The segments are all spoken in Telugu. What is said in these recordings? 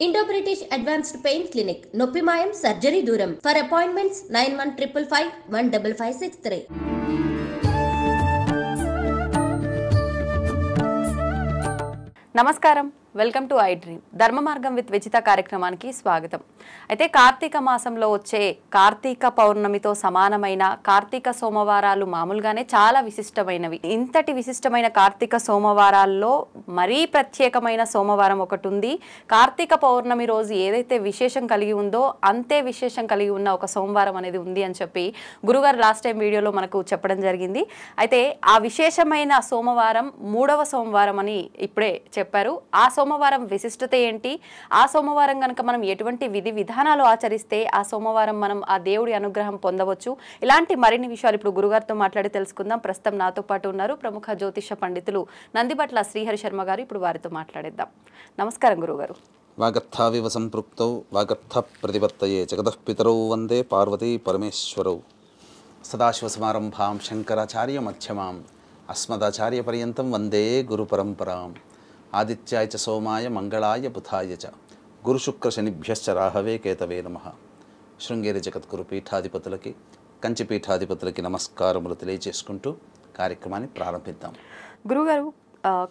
Indo-British Advanced Pain Clinic, Noppimayam Surgery Duram. For appointments 9155 15563. నమస్కారం, వెల్కమ్ టు ఐ డ్రీమ్. ధర్మ మార్గం విత్ విజిత కార్యక్రమానికి స్వాగతం. అయితే కార్తీక మాసంలో వచ్చే కార్తీక పౌర్ణమితో సమానమైన కార్తీక సోమవారాలు మామూలుగానే చాలా విశిష్టమైనవి. ఇంతటి విశిష్టమైన కార్తీక సోమవారాల్లో మరీ ప్రత్యేకమైన సోమవారం ఒకటి ఉంది. కార్తీక పౌర్ణమి రోజు ఏదైతే విశేషం కలిగి ఉందో అంతే విశేషం కలిగి ఉన్న ఒక సోమవారం అనేది ఉంది అని చెప్పి గురుగారు లాస్ట్ టైం వీడియోలో మనకు చెప్పడం జరిగింది. అయితే ఆ విశేషమైన సోమవారం 3వ సోమవారం అని ఇప్పుడే చెప్పారు. ఆ సోమవారం విశిష్టత ఏంటి, ఆ సోమవారం కనుక మనం ఎటువంటి విధి విధానాలు ఆచరిస్తే ఆ సోమవారం మనం ఆ దేవుడి అనుగ్రహం పొందవచ్చు, ఇలాంటి మరిన్ని విషయాలు ఇప్పుడు గురుగారితో మాట్లాడి తెలుసుకుందాం. ప్రస్తుతం నాతో పాటు ఉన్నారు ప్రముఖ జ్యోతిష పండితులు నందిబట్ల శ్రీహరి శర్మ గారు. ఇప్పుడు వారితో మాట్లాడేద్దాం. నమస్కారం గురుగారు. వాగర్థావివ సంపృక్తౌ వాగర్థ ప్రతిపత్తయే జగతః పితరౌ వందే పార్వతీ పరమేశ్వరౌ. సదాశివసమారంభాం శంకరాచార్య మధ్యమాం అస్మదాచార్య పర్యంతం వందే గురు పరంపరాం. ఆదిత్యాయ చ సోమాయ మంగళాయ బుధాయ చ గురుశుక్ర శనిభ్యశ్చ రాహవే కేతవే నమః. శృంగేరి జగద్గురు పీఠాధిపతులకి కంచి పీఠాధిపతులకి నమస్కారములు తెలియజేసుకుంటూ కార్యక్రమాన్ని ప్రారంభిద్దాం. గురుగారు,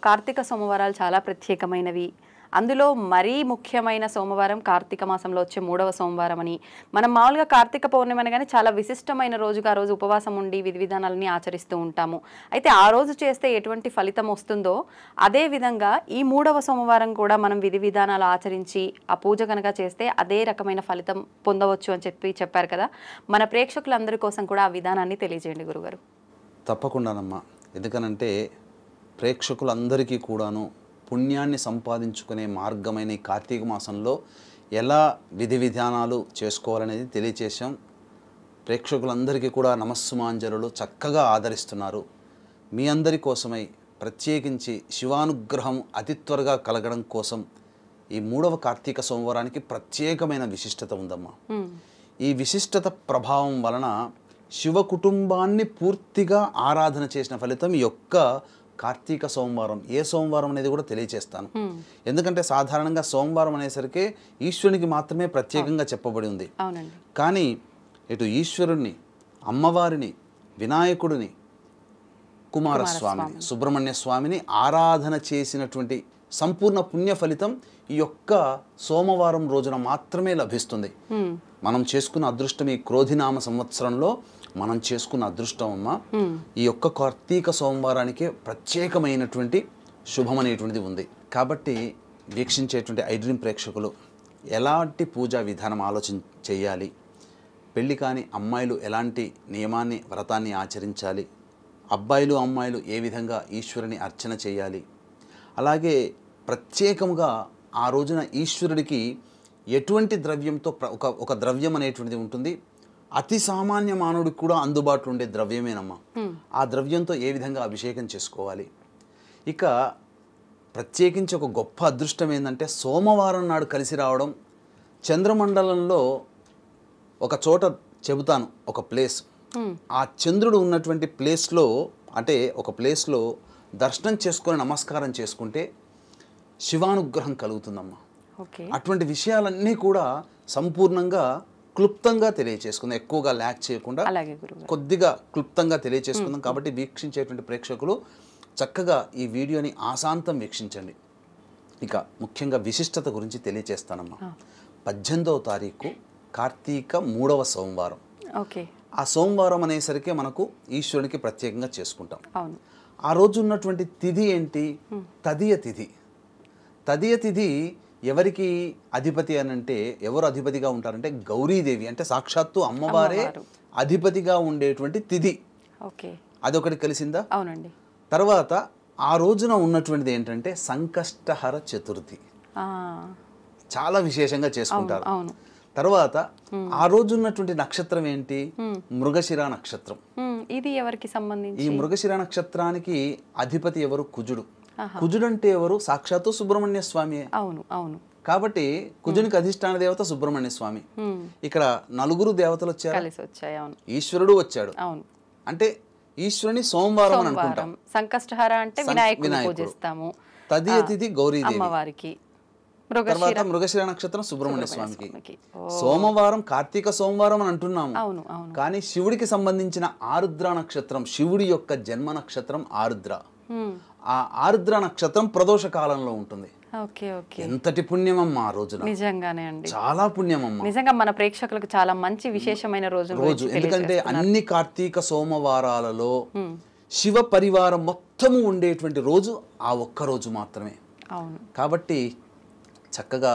కార్తీక సోమవారాలు చాలా ప్రత్యేకమైనవి. అందులో మరీ ముఖ్యమైన సోమవారం కార్తీక మాసంలో వచ్చే 3వ సోమవారం అని. మనం మామూలుగా కార్తీక పౌర్ణమి అనగానే చాలా విశిష్టమైన రోజుగా ఆ రోజు ఉపవాసం ఉండి విధి విధానాలని ఆచరిస్తూ ఉంటాము. అయితే ఆ రోజు చేస్తే ఎటువంటి ఫలితం వస్తుందో అదే విధంగా ఈ 3వ సోమవారం కూడా మనం విధి విధానాలు ఆచరించి ఆ పూజ కనుక చేస్తే అదే రకమైన ఫలితం పొందవచ్చు అని చెప్పారు కదా. మన ప్రేక్షకులందరి కోసం కూడా ఆ విధానాన్ని తెలియజేయండి గురుగారు. తప్పకుండానమ్మా. ఎందుకనంటే ప్రేక్షకులందరికీ కూడాను పుణ్యాన్ని సంపాదించుకునే మార్గమైన ఈ కార్తీక మాసంలో ఎలా విధి విధానాలు చేసుకోవాలనేది తెలియచేసాం. ప్రేక్షకులందరికీ కూడా నమస్సుమాంజలులు చక్కగా ఆదరిస్తున్నారు. మీ అందరి కోసమై ప్రత్యేకించి శివానుగ్రహం అతి త్వరగా కలగడం కోసం ఈ 3వ కార్తీక సోమవారానికి ప్రత్యేకమైన విశిష్టత ఉందమ్మా. ఈ విశిష్టత ప్రభావం వలన శివ కుటుంబాన్ని పూర్తిగా ఆరాధన చేసిన ఫలితం ఈ యొక్క కార్తీక సోమవారం. ఏ సోమవారం అనేది కూడా తెలియచేస్తాను. ఎందుకంటే సాధారణంగా సోమవారం అనేసరికి ఈశ్వరునికి మాత్రమే ప్రత్యేకంగా చెప్పబడి ఉంది. కానీ ఇటు ఈశ్వరుణ్ణి, అమ్మవారిని, వినాయకుడిని, కుమారస్వామిని, సుబ్రహ్మణ్య స్వామిని ఆరాధన చేసినటువంటి సంపూర్ణ పుణ్య ఫలితం ఈ యొక్క సోమవారం రోజున మాత్రమే లభిస్తుంది. మనం చేసుకున్న అదృష్టం ఈ క్రోధినామ సంవత్సరంలో మనం చేసుకున్న అదృష్టం అమ్మ. ఈ యొక్క కార్తీక సోమవారానికి ప్రత్యేకమైనటువంటి శుభం అనేటువంటిది ఉంది. కాబట్టి వీక్షించేటువంటి ఐ డ్రీమ్ ప్రేక్షకులు ఎలాంటి పూజా విధానం చేయాలి, పెళ్లి కాని అమ్మాయిలు ఎలాంటి నియమాన్ని వ్రతాన్ని ఆచరించాలి, అబ్బాయిలు అమ్మాయిలు ఏ విధంగా ఈశ్వరుని అర్చన చేయాలి, అలాగే ప్రత్యేకంగా ఆ రోజున ఈశ్వరుడికి ఎటువంటి ద్రవ్యంతో ఒక ద్రవ్యం అనేటువంటిది ఉంటుంది. అతి సామాన్య మానవుడికి కూడా అందుబాటులో ఉండే ద్రవ్యమేనమ్మా. ఆ ద్రవ్యంతో ఏ విధంగా అభిషేకం చేసుకోవాలి. ఇక ప్రత్యేకించి ఒక గొప్ప అదృష్టం ఏంటంటే సోమవారం నాడు కలిసి రావడం. చంద్రమండలంలో ఒక చోట చెబుతాను, ఒక ప్లేస్, ఆ చంద్రుడు ఉన్నటువంటి ప్లేస్లో, అంటే ఒక ప్లేస్లో దర్శనం చేసుకొని నమస్కారం చేసుకుంటే శివానుగ్రహం కలుగుతుందమ్మా. అటువంటి విషయాలన్నీ కూడా సంపూర్ణంగా క్లుప్తంగా తెలియచేసుకుందాం. ఎక్కువగా ల్యాక్ చేయకుండా కొద్దిగా క్లుప్తంగా తెలియచేసుకుందాం. కాబట్టి వీక్షించేటువంటి ప్రేక్షకులు చక్కగా ఈ వీడియోని ఆశాంతం వీక్షించండి. ఇక ముఖ్యంగా విశిష్టత గురించి తెలియచేస్తానమ్మా. 18వ తారీఖు కార్తీక 3వ సోమవారం. ఆ సోమవారం అనేసరికి మనకు ఈశ్వరునికి ప్రత్యేకంగా చేసుకుంటాం. ఆ రోజు ఉన్నటువంటి తిథి ఏంటి? తదియ తిథి. తదియ తిథి ఎవరికి అధిపతి అని అంటే, ఎవరు అధిపతిగా ఉంటారంటే గౌరీదేవి, అంటే సాక్షాత్తు అమ్మవారే అధిపతిగా ఉండేటువంటి తిథి. అదొకటి కలిసిందా? అవునండి. తర్వాత ఆ రోజున ఉన్నటువంటిది ఏంటంటే సంకష్టహర చతుర్థి. చాలా విశేషంగా చేసుకుంటారు. తర్వాత ఆ రోజు ఉన్నటువంటి నక్షత్రం ఏంటి? మృగశిర నక్షత్రం. ఇది ఎవరికి సంబంధించి? ఈ మృగశిర నక్షత్రానికి అధిపతి ఎవరు? కుజుడు. కుజుడు అంటే ఎవరు? సాక్షాత్తు సుబ్రహ్మణ్య స్వామి. అవును అవును. కాబట్టి కుజునికి అధిష్టాన దేవత సుబ్రహ్మణ్య స్వామి. ఇక్కడ నలుగురు దేవతలు వచ్చారు, ఈశ్వరుడు వచ్చాడు. అంటే ఈశ్వరుని సోమవారం అని అనుకుంటాం. సంకష్టహర అంటే వినాయకుడిని పూజిస్తాము. తదియ తిథి గౌరీదేవి. అమ్మవారికి తర్వాత మృగశిర నక్షత్రం సుబ్రహ్మణ్య స్వామికి. సోమవారం కార్తీక సోమవారం అని అంటున్నాము, కానీ శివుడికి సంబంధించిన ఆరుద్ర నక్షత్రం, శివుడి యొక్క జన్మ నక్షత్రం ఆరుద్ర. ఆ ఆరుద్ర నక్షత్రం ప్రదోష కాలంలో ఉంటుంది. ఎంతటి పుణ్యమమ్మా ఆ రోజున, నిజంగానే అండి చాలా పుణ్యమమ్మా. నిజంగా మన ప్రేక్షకులకు చాలా మంచి విశేషమైన రోజు. ఎందుకంటే అన్ని కార్తీక సోమవారాలలో శివ పరివారం మొత్తము ఉండేటువంటి రోజు ఆ ఒక్క రోజు మాత్రమే. కాబట్టి చక్కగా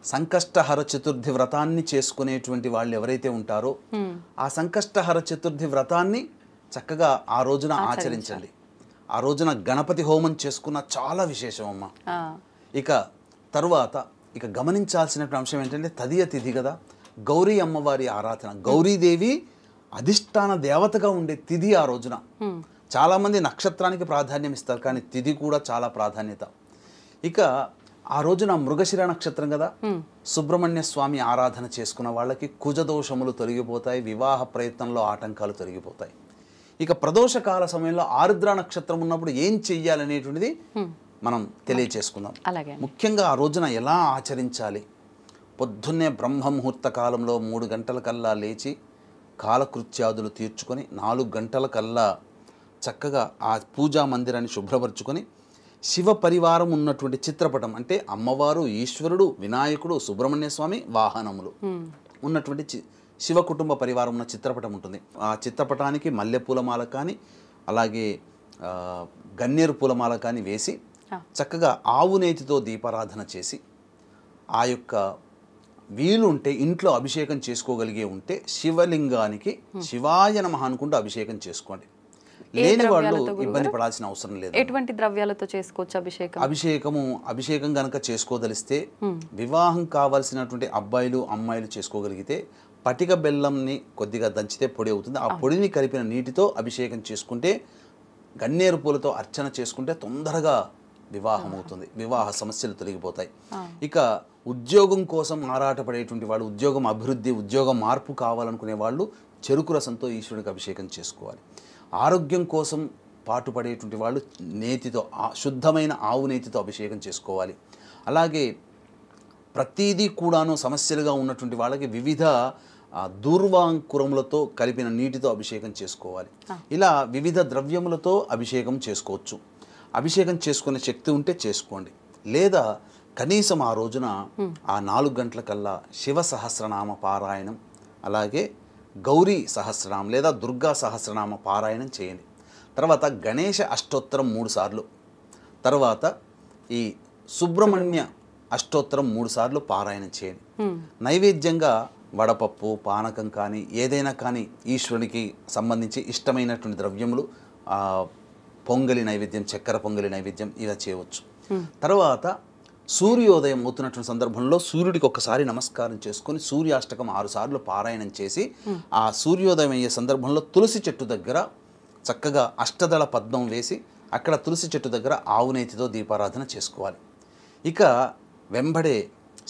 సంకష్టహర చతుర్థి వ్రతాన్ని చేసుకునేటువంటి వాళ్ళు ఎవరైతే ఉంటారో ఆ సంకష్టహర చతుర్థి వ్రతాన్ని చక్కగా ఆ రోజున ఆచరించండి. ఆ రోజున గణపతి హోమం చేసుకున్న చాలా విశేషం అమ్మ. ఇక తరువాత ఇక గమనించాల్సినటువంటి అంశం ఏంటంటే తదియ తిథి కదా, గౌరీ అమ్మవారి ఆరాధన. గౌరీదేవి అధిష్టాన దేవతగా ఉండే తిథి ఆ రోజున. చాలామంది నక్షత్రానికి ప్రాధాన్యం ఇస్తారు, కానీ తిథి కూడా చాలా ప్రాధాన్యత. ఇక ఆ రోజున మృగశిర నక్షత్రం కదా, సుబ్రహ్మణ్య స్వామి ఆరాధన చేసుకున్న వాళ్ళకి కుజదోషములు తొలగిపోతాయి, వివాహ ప్రయత్నంలో ఆటంకాలు తొలగిపోతాయి. ఇక ప్రదోషకాల సమయంలో ఆరుద్ర నక్షత్రం ఉన్నప్పుడు ఏం చెయ్యాలనేటువంటిది మనం తెలియచేసుకుందాం. ముఖ్యంగా ఆ రోజున ఎలా ఆచరించాలి? పొద్దున్నే బ్రహ్మముహూర్త కాలంలో 3 గంటలకల్లా లేచి కాలకృత్యాదులు తీర్చుకొని 4 గంటలకల్లా చక్కగా ఆ పూజా మందిరాన్ని శుభ్రపరచుకొని శివ పరివారం ఉన్నటువంటి చిత్రపటం, అంటే అమ్మవారు, ఈశ్వరుడు, వినాయకుడు, సుబ్రహ్మణ్య స్వామి వాహనములు ఉన్నటువంటి శివ కుటుంబ పరివారం ఉన్న చిత్రపటం ఉంటుంది. ఆ చిత్రపటానికి మల్లెపూలమాల కానీ అలాగే గన్నేరు పూలమాల కానీ వేసి చక్కగా ఆవు నేతితో దీపారాధన చేసి, ఆ యొక్క వీలుంటే ఇంట్లో అభిషేకం చేసుకోగలిగే ఉంటే శివలింగానికి శివాయ నమః అనుకుంటూ అభిషేకం చేసుకోండి. లేని వాళ్ళు ఇబ్బంది పడాల్సిన అవసరం లేదు. ఎటువంటి ద్రవ్యాలతో చేసుకోవచ్చు అభిషేకం? అభిషేకం గనక చేసుకోదలిస్తే వివాహం కావాల్సినటువంటి అబ్బాయిలు అమ్మాయిలు చేసుకోగలిగితే పటిక బెల్లంని కొద్దిగా దంచితే పొడి అవుతుంది. ఆ పొడిని కలిపిన నీటితో అభిషేకం చేసుకుంటే, గన్నేరు పూలతో అర్చన చేసుకుంటే తొందరగా వివాహం అవుతుంది, వివాహ సమస్యలు తొలగిపోతాయి. ఇక ఉద్యోగం కోసం ఆరాటపడేటువంటి వాళ్ళు, ఉద్యోగం అభివృద్ధి, ఉద్యోగం మార్పు కావాలనుకునే వాళ్ళు చెరుకు రసంతో ఈశ్వరుడికి అభిషేకం చేసుకోవాలి. ఆరోగ్యం కోసం పాటుపడేటువంటి వాళ్ళు నేతితో, శుద్ధమైన ఆవు నేతితో అభిషేకం చేసుకోవాలి. అలాగే ప్రతిదీ కూడాను సమస్యలుగా ఉన్నటువంటి వాళ్ళకి వివిధ దూర్వాంకురములతో కలిపిన నీటితో అభిషేకం చేసుకోవాలి. ఇలా వివిధ ద్రవ్యములతో అభిషేకం చేసుకోవచ్చు. అభిషేకం చేసుకునే శక్తి ఉంటే చేసుకోండి, లేదా కనీసం ఆ రోజున ఆ 4 గంటలకల్లా శివ సహస్రనామ పారాయణం, అలాగే గౌరీ సహస్రనామం లేదా దుర్గా సహస్రనామ పారాయణం చేయండి. తర్వాత గణేష అష్టోత్తరం 3 సార్లు, తర్వాత ఈ సుబ్రహ్మణ్య అష్టోత్తరం 3 సార్లు పారాయణం చేయండి. నైవేద్యంగా వడపప్పు, పానకం కానీ ఏదైనా కానీ ఈశ్వరునికి సంబంధించి ఇష్టమైనటువంటి ద్రవ్యములు, పొంగలి నైవేద్యం, చక్కెర పొంగలి నైవేద్యం ఇలా చేయవచ్చు. తర్వాత సూర్యోదయం అవుతున్నటువంటి సందర్భంలో సూర్యుడికి ఒకసారి నమస్కారం చేసుకొని సూర్యాష్టకం 6 సార్లు పారాయణం చేసి, ఆ సూర్యోదయం అయ్యే సందర్భంలో తులసి చెట్టు దగ్గర చక్కగా అష్టదళ పద్మం వేసి అక్కడ తులసి చెట్టు దగ్గర ఆవు నేతితో దీపారాధన చేసుకోవాలి. ఇక వెంబడే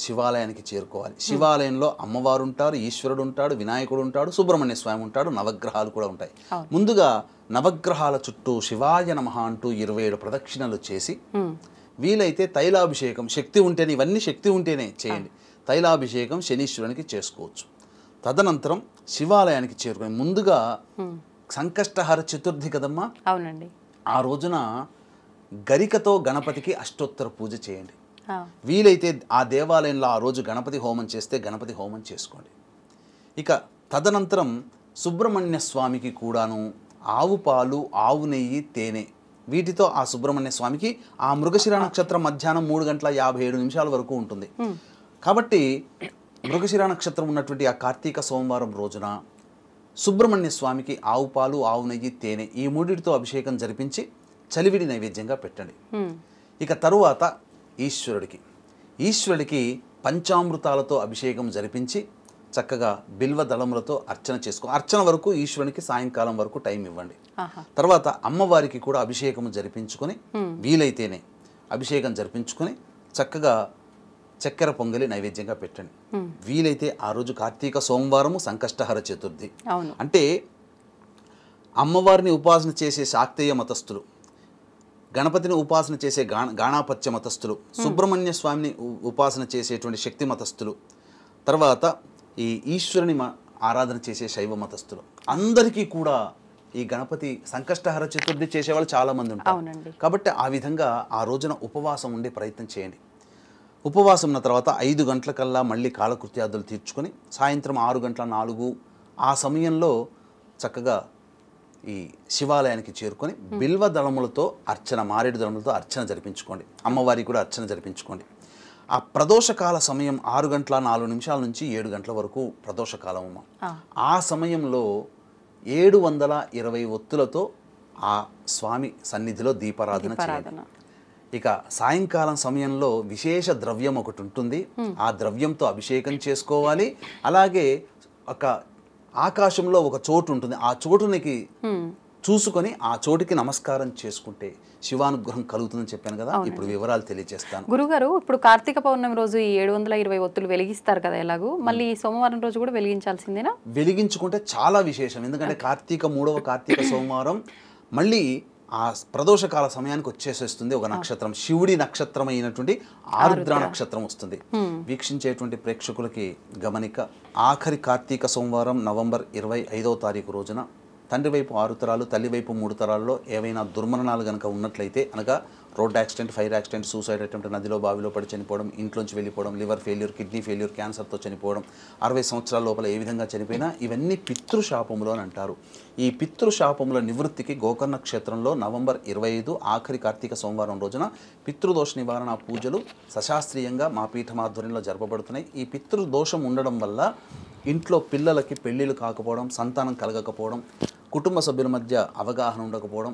శివాలయానికి చేరుకోవాలి. శివాలయంలో అమ్మవారు ఉంటారు, ఈశ్వరుడు ఉంటాడు, వినాయకుడు ఉంటాడు, సుబ్రహ్మణ్య స్వామి ఉంటాడు, నవగ్రహాలు కూడా ఉంటాయి. ముందుగా నవగ్రహాల చుట్టూ శివాయ నమః అంటూ 27 ప్రదక్షిణలు చేసి, వీలైతే తైలాభిషేకం, శక్తి ఉంటేనే, ఇవన్నీ శక్తి ఉంటేనే చేయండి. తైలాభిషేకం శనీశ్వరునికి చేసుకోవచ్చు. తదనంతరం శివాలయానికి చేరుకొని ముందుగా సంకష్టహర చతుర్థి కదమ్మా, అవునండి, ఆ రోజున గరికతో గణపతికి అష్టోత్తర పూజ చేయండి. వీలైతే ఆ దేవాలయంలో ఆ రోజు గణపతి హోమం చేస్తే గణపతి హోమం చేసుకోండి. ఇక తదనంతరం సుబ్రహ్మణ్య స్వామికి కూడాను ఆవు పాలు, ఆవు నెయ్యి, తేనె, వీటితో ఆ సుబ్రహ్మణ్య స్వామికి ఆ మృగశిర నక్షత్రం మధ్యాహ్నం 3:57 వరకు ఉంటుంది. కాబట్టి మృగశిర నక్షత్రం ఉన్నటువంటి ఆ కార్తీక సోమవారం రోజున సుబ్రహ్మణ్య స్వామికి ఆవు పాలు, ఆవు నెయ్యి, తేనె ఈ 3టితో అభిషేకం జరిపించి చలివిడి నైవేద్యంగా పెట్టండి. ఇక తరువాత ఈశ్వరుడికి పంచామృతాలతో అభిషేకం జరిపించి చక్కగా బిల్వ దళములతో అర్చన చేసుకో. అర్చన వరకు ఈశ్వరునికి సాయంకాలం వరకు టైం ఇవ్వండి. తర్వాత అమ్మవారికి కూడా అభిషేకం జరిపించుకొని, వీలైతేనే అభిషేకం జరిపించుకొని చక్కగా చక్కెర పొంగలి నైవేద్యంగా పెట్టండి. వీలైతే ఆ రోజు కార్తీక సోమవారము సంకష్టహర చతుర్థి అంటే అమ్మవారిని ఉపాసన చేసే శాక్తేయ మతస్థులు గణపతిని ఉపాసన చేసే గాణాపత్య మతస్థులు, సుబ్రహ్మణ్య స్వామిని ఉపాసన చేసేటువంటి శక్తి మతస్థులు, తర్వాత ఈ ఈశ్వరుని ఆరాధన చేసే శైవ మతస్థులు అందరికీ కూడా ఈ గణపతి సంకష్టహర చతుర్థి చేసేవాళ్ళు చాలామంది ఉంటారు. కాబట్టి ఆ విధంగా ఆ రోజున ఉపవాసం ఉండే ప్రయత్నం చేయండి. ఉపవాసం ఉన్న తర్వాత 5 గంటలకల్లా మళ్ళీ కాలకృత్యాదులు తీర్చుకొని సాయంత్రం 6 గంటల 4 ఆ సమయంలో చక్కగా ఈ శివాలయానికి చేరుకొని బిల్వ దళములతో అర్చన, మారేడు దళములతో అర్చన జరిపించుకోండి. అమ్మవారికి కూడా అర్చన జరిపించుకోండి. ఆ ప్రదోషకాల సమయం 6 గంటల 4 నిమిషాల నుంచి 7 గంటల వరకు ప్రదోషకాలం అమ్మ. ఆ సమయంలో 720 ఒత్తులతో ఆ స్వామి సన్నిధిలో దీపారాధన చేయాలి. ఇక సాయంకాలం సమయంలో విశేష ద్రవ్యం ఒకటి ఉంటుంది, ఆ ద్రవ్యంతో అభిషేకం చేసుకోవాలి. అలాగే ఒక ఆకాశంలో ఒక చోటు ఉంటుంది, ఆ చోటునికి చూసుకొని ఆ చోటుకి నమస్కారం చేసుకుంటే శివానుగ్రహం కలుగుతుందని చెప్పాను కదా. ఇప్పుడు వివరాలు తెలియజేస్తాను. గురుగారు, ఇప్పుడు కార్తీక పౌర్ణమి రోజు ఈ 720 ఒత్తులు వెలిగిస్తారు కదా, ఎలాగో మళ్ళీ సోమవారం రోజు కూడా వెలిగించాల్సిందేనా? వెలిగించుకుంటే చాలా విశేషం. ఎందుకంటే మూడవ కార్తీక సోమవారం మళ్ళీ ఆ ప్రదోషకాల సమయానికి వచ్చేసేస్తుంది ఒక నక్షత్రం, శివుడి నక్షత్రం అయినటువంటి ఆరుద్ర నక్షత్రం వస్తుంది. వీక్షించేటువంటి ప్రేక్షకులకి గమనిక, ఆఖరి కార్తీక సోమవారం నవంబర్ 25వ తారీఖు రోజున తండ్రి వైపు 6 తరాలు, తల్లి వైపు 3 తరాల్లో ఏవైనా దుర్మరణాలు కనుక ఉన్నట్లయితే, అనగా road accident, fire accident, suicide attempt, నదిలో బావిలో పడి చనిపోవడం, ఇంట్లోంచి వెళ్ళిపోవడం, లివర్ ఫెయిల్యూర్, కిడ్నీ ఫెయిల్యూర్, క్యాన్సర్తో చనిపోవడం, 60 సంవత్సరాల లోపల ఏ విధంగా చనిపోయినా ఇవన్నీ పితృశాపములు అని అంటారు. ఈ పితృశాపముల నివృత్తికి గోకర్ణ క్షేత్రంలో నవంబర్ 25 ఆఖరి కార్తీక సోమవారం రోజున పితృదోష నివారణ పూజలు సశాస్త్రీయంగా మా పీఠం ఆధ్వర్యంలో జరపబడుతున్నాయి. ఈ పితృదోషం ఉండడం వల్ల ఇంట్లో పిల్లలకి పెళ్ళిళ్ళు కాకపోవడం, సంతానం కలగకపోవడం, కుటుంబ సభ్యుల మధ్య అవగాహన ఉండకపోవడం,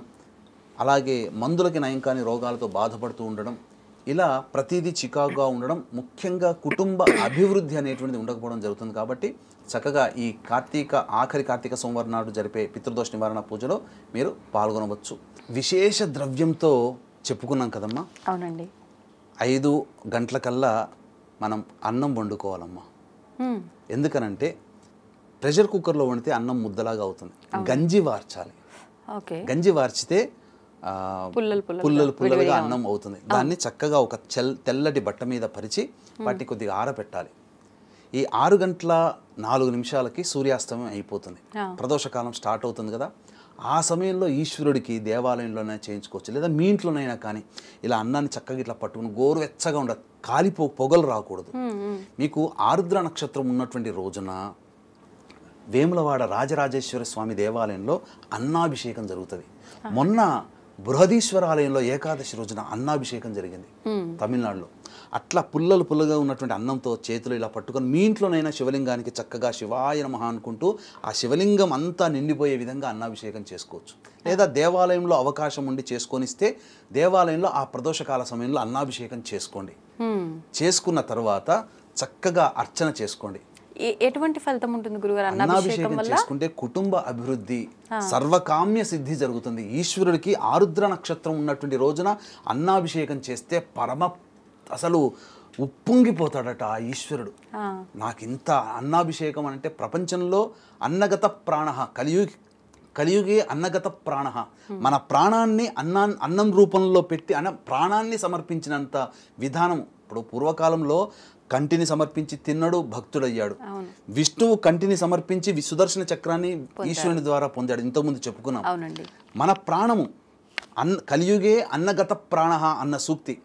అలాగే మందులకి నయం కాని రోగాలతో బాధపడుతూ ఉండడం, ఇలా ప్రతిదీ చికాకుగా ఉండడం, ముఖ్యంగా కుటుంబ అభివృద్ధి అనేటువంటిది ఉండకపోవడం జరుగుతుంది. కాబట్టి చక్కగా ఈ ఆఖరి కార్తీక సోమవారం నాడు జరిపే పితృదోష నివారణ పూజలో మీరు పాల్గొనవచ్చు. విశేష ద్రవ్యంతో చెప్పుకున్నాం కదమ్మా. అవునండి. 5 గంటలకల్లా మనం అన్నం వండుకోవాలమ్మా. ఎందుకనంటే ప్రెషర్ కుక్కర్లో వండితే అన్నం ముద్దలాగా అవుతుంది. గంజి వార్చాలి. గంజి వార్చితే పుల్లలుగా అన్నం అవుతుంది. దాన్ని చక్కగా ఒక తెల్లటి బట్ట మీద పరిచి వాటిని కొద్దిగా ఆరబెట్టాలి. ఈ 6 గంటల 4 నిమిషాలకి సూర్యాస్తమయం అయిపోతుంది, ప్రదోషకాలం స్టార్ట్ అవుతుంది కదా. ఆ సమయంలో ఈశ్వరుడికి దేవాలయంలోనే చేయించుకోవచ్చు, లేదా మీ ఇంట్లోనైనా కానీ ఇలా అన్నాన్ని చక్కగా ఇట్లా పట్టుకుని గోరువెచ్చగా ఉండదు, పొగలు రాకూడదు. మీకు ఆరుద్ర నక్షత్రం ఉన్నటువంటి రోజున వేములవాడ రాజరాజేశ్వర స్వామి దేవాలయంలో అన్నాభిషేకం జరుగుతుంది. మొన్న బృహదీశ్వర ఆలయంలో ఏకాదశి రోజున అన్నాభిషేకం జరిగింది తమిళనాడులో. అట్లా పుల్లలుగా ఉన్నటువంటి అన్నంతో చేతులు ఇలా పట్టుకొని మీ ఇంట్లోనైనా శివలింగానికి చక్కగా శివాయ నమః అనుకుంటూ ఆ శివలింగం అంతా నిండిపోయే విధంగా అన్నాభిషేకం చేసుకోవచ్చు. లేదా దేవాలయంలో అవకాశం ఉండి చేసుకొనిస్తే దేవాలయంలో ఆ ప్రదోషకాల సమయంలో అన్నాభిషేకం చేసుకోండి. చేసుకున్న తర్వాత చక్కగా అర్చన చేసుకోండి. ఎటువంటి ఫలితం ఉంటుంది గురుగారు అన్నాభిషేకం చేసుకుంటే? కుటుంబ అభివృద్ధి, సర్వకామ్య సిద్ధి జరుగుతుంది. ఈశ్వరుడికి ఆరుద్ర నక్షత్రం ఉన్నటువంటి రోజున అన్నాభిషేకం చేస్తే అసలు ఉప్పొంగిపోతాడట ఆ ఈశ్వరుడు. నాకు ఇంత అన్నాభిషేకం అంటే ప్రపంచంలో అన్నగత ప్రాణ కలియుగే అన్నగత ప్రాణ, మన ప్రాణాన్ని అన్నం రూపంలో పెట్టి ప్రాణాన్ని సమర్పించినంత విధానం. ఇప్పుడు పూర్వకాలంలో కంటిని సమర్పించి తిన్నడు, భక్తుడయ్యాడు. విష్ణువు కంటిని సమర్పించి సుదర్శన చక్రాన్ని ఈశ్వరుని ద్వారా పొందాడు, ఇంతకుముందు చెప్పుకున్నాం. మన ప్రాణము కలియుగే అన్నగత ప్రాణ అన్న సూక్తి.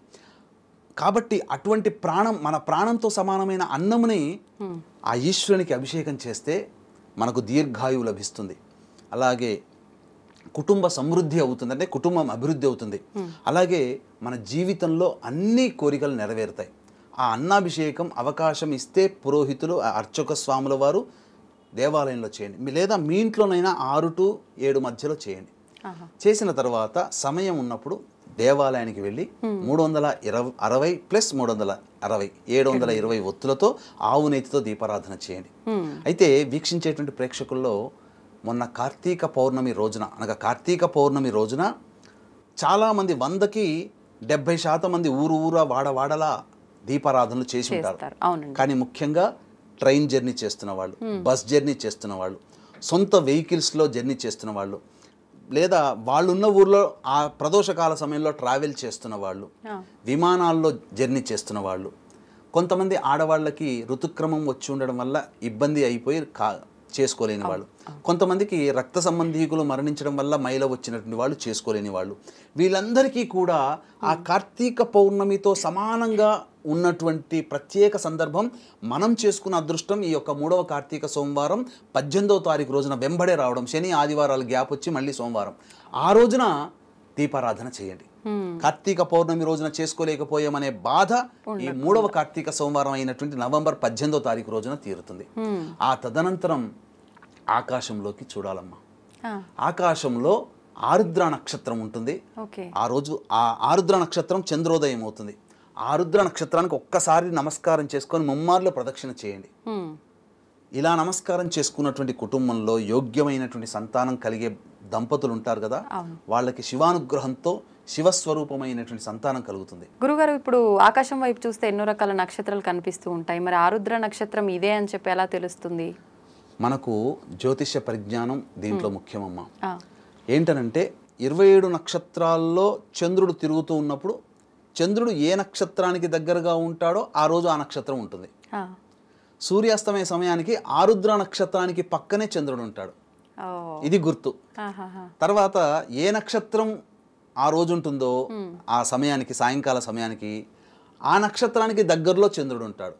కాబట్టి అటువంటి ప్రాణం, మన ప్రాణంతో సమానమైన అన్నముని ఆ ఈశ్వరునికి అభిషేకం చేస్తే మనకు దీర్ఘాయువు లభిస్తుంది. అలాగే కుటుంబ సమృద్ధి అవుతుంది, అంటే కుటుంబం అభివృద్ధి అవుతుంది. అలాగే మన జీవితంలో అన్ని కోరికలు నెరవేరుతాయి. ఆ అన్నాభిషేకం అవకాశం ఇస్తే పురోహితులు, అర్చక స్వాముల వారు దేవాలయంలో చేయండి, లేదా మీ ఇంట్లోనైనా 6 to 7 మధ్యలో చేయండి. చేసిన తర్వాత సమయం ఉన్నప్పుడు దేవాలయానికి వెళ్ళి 360 ప్లస్ 360 720 ఒత్తులతో ఆవు నెయ్యితో దీపారాధన చేయండి. అయితే వీక్షించేటువంటి ప్రేక్షకుల్లో మొన్న కార్తీక పౌర్ణమి రోజున, అనగా కార్తీక పౌర్ణమి రోజున చాలామంది 100కి 70% మంది ఊరా వాడలా దీపారాధనలు చేసి ఉంటారు. కానీ ముఖ్యంగా ట్రైన్ జర్నీ చేస్తున్న వాళ్ళు, బస్ జర్నీ చేస్తున్న వాళ్ళు, సొంత వెహికల్స్లో జర్నీ చేస్తున్న వాళ్ళు, లేదా వాళ్ళున్న ఊర్లో ఆ ప్రదోషకాల సమయంలో ట్రావెల్ చేస్తున్న వాళ్ళు, విమానాల్లో జర్నీ చేస్తున్న వాళ్ళు, కొంతమంది ఆడవాళ్ళకి ఋతుక్రమం వచ్చి ఉండడం వల్ల ఇబ్బంది అయిపోయి చేసుకోలేని వాళ్ళు, కొంతమందికి రక్త సంబంధీకులు మరణించడం వల్ల మైల వచ్చినటువంటి వాళ్ళు చేసుకోలేని వాళ్ళు, వీళ్ళందరికీ కూడా ఆ కార్తీక పౌర్ణమితో సమానంగా ఉన్నటువంటి ప్రత్యేక సందర్భం మనం చేసుకున్న అదృష్టం. ఈ యొక్క 3వ కార్తీక సోమవారం 18వ తారీఖు రోజున వెంబడే రావడం, శని ఆదివారాలు గ్యాప్ వచ్చి మళ్ళీ సోమవారం, ఆ రోజున దీపారాధన చేయండి. కార్తీక పౌర్ణమి రోజున చేసుకోలేకపోయామనే బాధ ఈ 3వ కార్తీక సోమవారం అయినటువంటి నవంబర్ 18వ తారీఖు రోజున తీరుతుంది. ఆ తదనంతరం ఆకాశంలోకి చూడాలమ్మా. ఆకాశంలో ఆరుద్ర నక్షత్రం ఉంటుంది. ఆ రోజు ఆ ఆరుద్ర నక్షత్రం చంద్రోదయం అవుతుంది. ఆరుద్ర నక్షత్రానికి ఒక్కసారి నమస్కారం చేసుకొని ముమ్మార్లు ప్రదక్షిణ చేయండి. ఇలా నమస్కారం చేసుకున్నటువంటి కుటుంబంలో యోగ్యమైనటువంటి సంతానం కలిగే దంపతులు ఉంటారు కదా, వాళ్ళకి శివానుగ్రహంతో శివస్వరూపమైనటువంటి సంతానం కలుగుతుంది. గురుగారు, ఇప్పుడు ఆకాశం వైపు చూస్తే ఎన్నో రకాల నక్షత్రాలు కనిపిస్తూ ఉంటాయి. మరి ఆరుద్ర నక్షత్రం ఇదే అని చెప్పి ఎలా తెలుస్తుంది? మనకు జ్యోతిష్య పరిజ్ఞానం దీంట్లో ముఖ్యమమ్మా. ఏంటనంటే 27 నక్షత్రాల్లో చంద్రుడు తిరుగుతూ ఉన్నప్పుడు చంద్రుడు ఏ నక్షత్రానికి దగ్గరగా ఉంటాడో ఆ రోజు ఆ నక్షత్రం ఉంటుంది. సూర్యాస్తమయ సమయానికి ఆరుద్ర నక్షత్రానికి పక్కనే చంద్రుడు ఉంటాడు. ఇది గుర్తు. తర్వాత ఏ నక్షత్రం ఆ రోజు ఉంటుందో ఆ సమయానికి, సాయంకాల సమయానికి ఆ నక్షత్రానికి దగ్గరలో చంద్రుడు ఉంటాడు.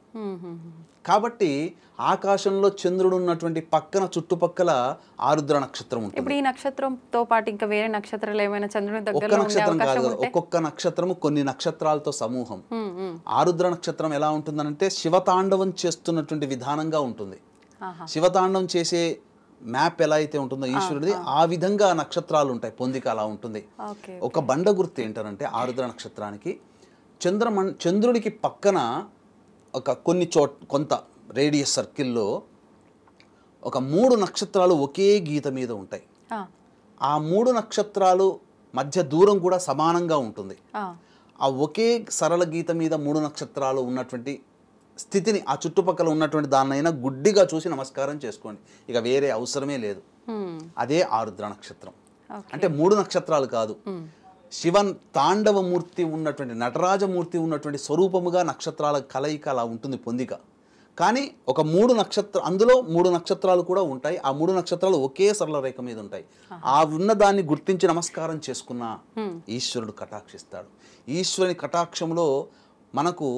కాబట్టి ఆకాశంలో చంద్రుడు ఉన్నటువంటి పక్కన చుట్టుపక్కల ఆరుద్ర నక్షత్రం ఉంటుంది. ఇప్పుడు ఈ నక్షత్రంతో పాటు ఇంకా వేరే నక్షత్రాలు ఏమైనా చంద్రుని దగ్గర ఒక్క నక్షత్రం కాదు, ఒక్కొక్క నక్షత్రము కొన్ని నక్షత్రాలతో సమూహం. ఆరుద్ర నక్షత్రం ఎలా ఉంటుందనంటే శివతాండవం చేస్తున్నటువంటి విధానంగా ఉంటుంది. శివతాండవం చేసే మ్యాప్ ఎలా అయితే ఉంటుందో ఈశ్వరుడిది, ఆ విధంగా నక్షత్రాలు ఉంటాయి, పొందిక అలా ఉంటుంది. ఒక బండ గుర్తు ఏంటంటే ఆరుద్ర నక్షత్రానికి చంద్రుడికి పక్కన ఒక కొంత రేడియస్ సర్కిల్లో ఒక 3 నక్షత్రాలు ఒకే గీత మీద ఉంటాయి. ఆ 3 నక్షత్రాలు మధ్య దూరం కూడా సమానంగా ఉంటుంది. ఆ ఒకే సరళ గీత మీద 3 నక్షత్రాలు ఉన్నటువంటి స్థితిని, ఆ చుట్టుపక్కల ఉన్నటువంటి దాన్నైనా గుడ్డిగా చూసి నమస్కారం చేసుకోండి, ఇక వేరే అవసరమే లేదు. అదే ఆరుద్ర నక్షత్రం. అంటే 3 నక్షత్రాలు కాదు, శివన్ తాండవమూర్తి ఉన్నటువంటి, నటరాజమూర్తి ఉన్నటువంటి స్వరూపముగా నక్షత్రాల కలయిక అలా ఉంటుంది, పొందిక. కానీ ఒక 3 నక్షత్రం, అందులో 3 నక్షత్రాలు కూడా ఉంటాయి. ఆ 3 నక్షత్రాలు ఒకే సరళ రేఖ మీద ఉంటాయి. ఆ ఉన్నదాన్ని గుర్తించి నమస్కారం చేసుకున్న ఈశ్వరుడు కటాక్షిస్తాడు. ఈశ్వరుని కటాక్షంలో మనకు,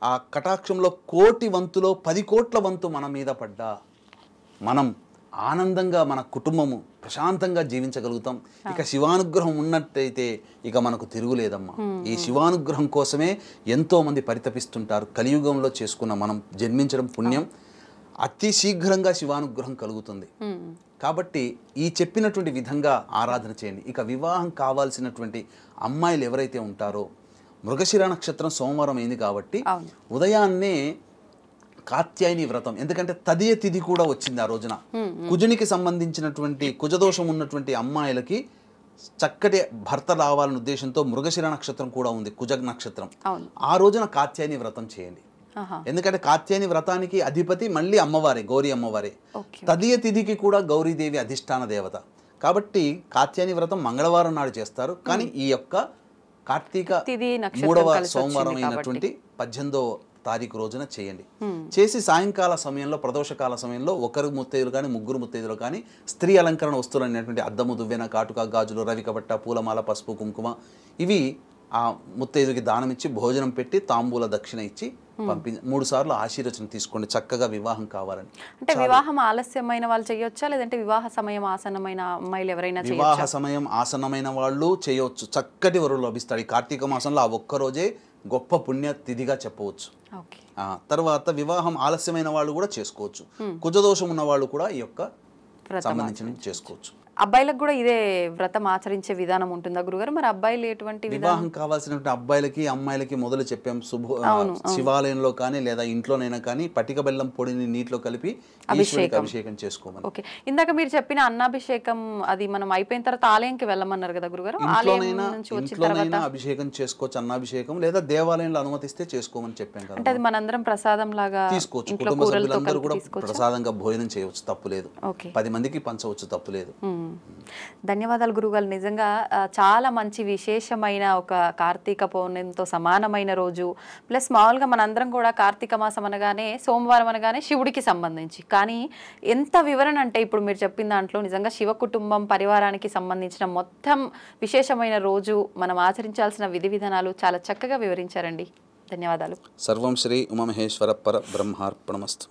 ఆ కటాక్షంలో 1,00,00,000 వంతులో 10 కోట్ల వంతు మన మీద పడ్డా మనం ఆనందంగా, మన కుటుంబము ప్రశాంతంగా జీవించగలుగుతాం. ఇక శివానుగ్రహం ఉన్నట్టయితే ఇక మనకు తిరుగులేదమ్మా. ఈ శివానుగ్రహం కోసమే ఎంతో మంది పరితపిస్తుంటారు. కలియుగంలో చేసుకున్న మనం జన్మించడం పుణ్యం. అతి శీఘ్రంగా శివానుగ్రహం కలుగుతుంది. కాబట్టి ఈ చెప్పినటువంటి విధంగా ఆరాధన చేయండి. ఇక వివాహం కావాల్సినటువంటి అమ్మాయిలు ఎవరైతే ఉంటారో, మృగశిర నక్షత్రం సోమవారం అయింది కాబట్టి ఉదయాన్నే కాత్యాయని వ్రతం, ఎందుకంటే తదియ తిథి కూడా వచ్చింది ఆ రోజున. కుజునికి సంబంధించినటువంటి కుజదోషం ఉన్నటువంటి అమ్మాయిలకి చక్కటి భర్త రావాలనే ఉద్దేశంతో మృగశిర నక్షత్రం కూడా ఉంది, కుజ నక్షత్రం. ఆ రోజున కాత్యాయని వ్రతం చేయండి. ఎందుకంటే కాత్యాయని వ్రతానికి అధిపతి మళ్ళీ అమ్మవారే, గౌరీ అమ్మవారే. తదియ తిథికి కూడా గౌరీదేవి అధిష్టాన దేవత. కాబట్టి కాత్యాయని వ్రతం మంగళవారం నాడు చేస్తారు. కానీ ఈ యొక్క కార్తీక 3వ సోమవారం అయినటువంటి 18వ తారీఖు రోజున చేయండి. చేసి సాయంకాల సమయంలో, ప్రదోషకాల సమయంలో ఒకరు ముత్తైదులు కానీ, ముగ్గురు ముత్తైదులు కానీ స్త్రీ అలంకరణ వస్తువులు అనేటువంటి అద్దము, దువ్వెన, కాటుక, గాజులు, రవికబట్ట, పూలమాల, పసుపు, కుంకుమ ఇవి ఆ ముత్తైదుకి దానం ఇచ్చి, భోజనం పెట్టి, తాంబూల దక్షిణ ఇచ్చి 3 సార్లు ఆశీర్వచనం తీసుకోండి, చక్కగా వివాహం కావాలని. అంటే వివాహం ఆలస్యమైన వాళ్ళు చేయొచ్చా, లేదంటే వివాహ సమయం ఆసన్నమైన అమ్మాయిలు ఎవరైనా చేయొచ్చా? వివాహ సమయం ఆసన్నమైన వాళ్ళు చేయవచ్చు. చక్కటి వరులు లభిస్తాడు. ఈ కార్తీక మాసంలో ఆ ఒక్కరోజే గొప్ప పుణ్య తిథిగా చెప్పవచ్చు. తర్వాత వివాహం ఆలస్యమైన వాళ్ళు కూడా చేసుకోవచ్చు. కుజదోషం ఉన్న వాళ్ళు కూడా ఈ యొక్క సంబంధించిన చేసుకోవచ్చు. అబ్బాయిలకు కూడా ఇదే వ్రతం ఆచరించే విధానం ఉంటుందా గురుగారు? మరి అబ్బాయిలు ఎటువంటి వివాహం కావాల్సినటువంటి అబ్బాయిలకి అమ్మాయిలకి మొదలు చెప్పాం. శివాలయంలో కానీ లేదా ఇంట్లోనైనా కానీ పటిక బెల్లం పొడిని నీటిలో కలిపి అభిషేకం చేసుకోమని. ఓకే, ఇందాక మీరు చెప్పిన అన్నాభిషేకం అది మనం అయిపోయిన తర్వాత ఆలయంకి వెళ్ళమన్నారు కదా గురుగారు? ఇంట్లోనైనా అభిషేకం చేసుకోవచ్చు, అన్నాభిషేకం, లేదా దేవాలయంలో అనుమతిస్తే చేసుకోమని చెప్పాం కదా. అంటే అది మనందరం ప్రసాదం లాగా తీసుకోవచ్చు. కుటుంబ సభ్యులందరూ కూడా ప్రసాదంగా భోజనం చేయవచ్చు, తప్పు లేదు. 10 మందికి పంచవచ్చు, తప్పు లేదు. ధన్యవాదాలు గురుగారు. నిజంగా చాలా మంచి విశేషమైన ఒక కార్తీక పౌర్ణమితో సమానమైన రోజు. ప్లస్ మామూలుగా మనందరం కూడా కార్తీక మాసం అనగానే సోమవారం అనగానే శివుడికి సంబంధించి, కానీ ఎంత వివరణ అంటే ఇప్పుడు మీరు చెప్పిన దాంట్లో నిజంగా శివ కుటుంబం పరివారానికి సంబంధించిన మొత్తం విశేషమైన రోజు, మనం ఆచరించాల్సిన విధి విధానాలు చాలా చక్కగా వివరించారండి. ధన్యవాదాలు. సర్వం శ్రీ ఉమామహేశ్వర పర బ్రహ్మార్పణమస్తు.